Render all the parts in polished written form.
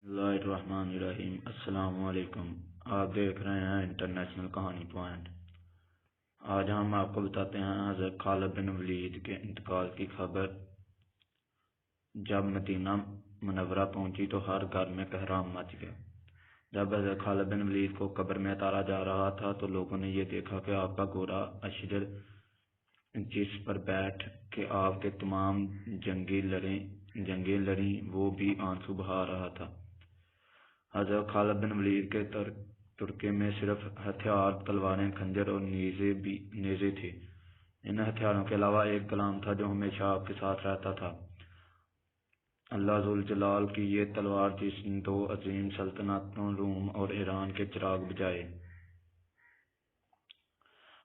بسم اللہ الرحمن الرحیم۔ السلام علیکم۔ آپ دیکھ رہے ہیں انٹرنیشنل کہانی پوائنٹ۔ آج ہم آپ کو بتاتے ہیں حضرت خالد بن ولید کے انتقال کی خبر۔ جب مدینہ منورہ پہنچی تو ہر گھر میں کہرام مچ گیا۔ جب حضرت خالد بن ولید کو قبر میں اتارا جا رہا تھا تو لوگوں نے یہ دیکھا کہ آپ کا گھوڑا اشجر، جس پر بیٹھ کے آپ کے تمام جنگیں لڑیں، وہ بھی آنسو بہا رہا تھا۔ حضرت خالد بن ولید کے ترکے میں صرف ہتھیار تلواریں، خنجر اور نیزے تھے۔ ان ہتھیاروں کے علاوہ ایک کلام تھا جو ہمیشہ آپ کے ساتھ رہتا تھا، اللہ ذوالجلال کی یہ تلوار جس نے دو عظیم سلطنتوں روم اور ایران کے چراغ بجھائے۔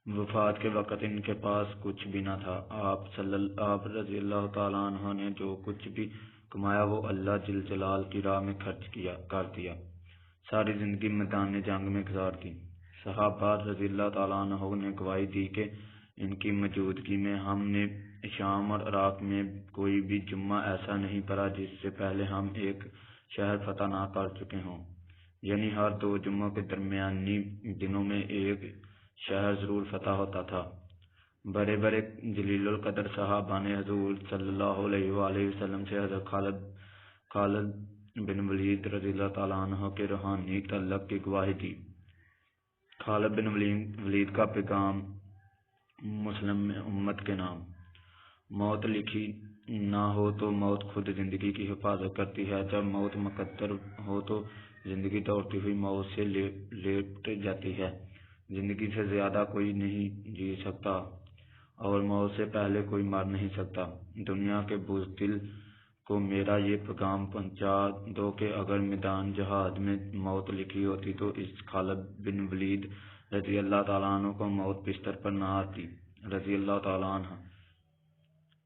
وفات کے وقت ان کے پاس کچھ بھی نہ تھا۔ آپ رضی اللہ تعالیٰ عنہ نے جو کچھ بھی کمایا وہ اللہ جل جلال کی راہ میں خرچ کر دیا، ساری زندگی میدان جنگ میں گزار دی۔ صحابہ رضی اللہ تعالیٰ عنہ نے گواہی دی کہ ان کی موجودگی میں ہم نے شام اور عراق میں کوئی بھی جمعہ ایسا نہیں پڑھا جس سے پہلے ہم ایک شہر فتح نہ کر چکے ہوں، یعنی ہر دو جمعوں کے درمیانی دنوں میں ایک شہر ضرور فتح ہوتا تھا۔ بڑے بڑے جلیل القدر صحابہ نے حضور صلی اللہ علیہ وآلہ وسلم سے حضرت خالد بن ولید رضی اللہ تعالیٰ عنہ کے روحانی تعلق کی گواہی دی۔ خالد بن ولید کا پیغام مسلم امت کے نام۔ موت لکھی نہ ہو تو موت خود زندگی کی حفاظت کرتی ہے۔ جب موت مقدر ہو تو زندگی دوڑتی ہوئی موت سے لپٹ جاتی ہے۔ زندگی سے زیادہ کوئی نہیں جی سکتا اور موت سے پہلے کوئی مر نہیں سکتا۔ دنیا کے بزدل کو میرا یہ پیغام پہنچا دو کہ اگر میدان جہاد میں موت لکھی ہوتی تو اس خالد بن ولید رضی اللہ تعالیٰ عنہ کو موت بستر پر نہ آتی، رضی اللہ تعالیٰ عنہ۔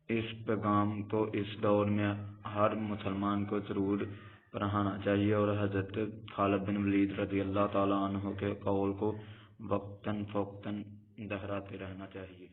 اس پیغام کو اس دور میں ہر مسلمان کو ضرور پڑھانا چاہیے اور حضرت خالد بن ولید رضی اللہ تعالیٰ عنہ کے قول کو وقتاً فوقتاً دہراتے رہنا چاہیے۔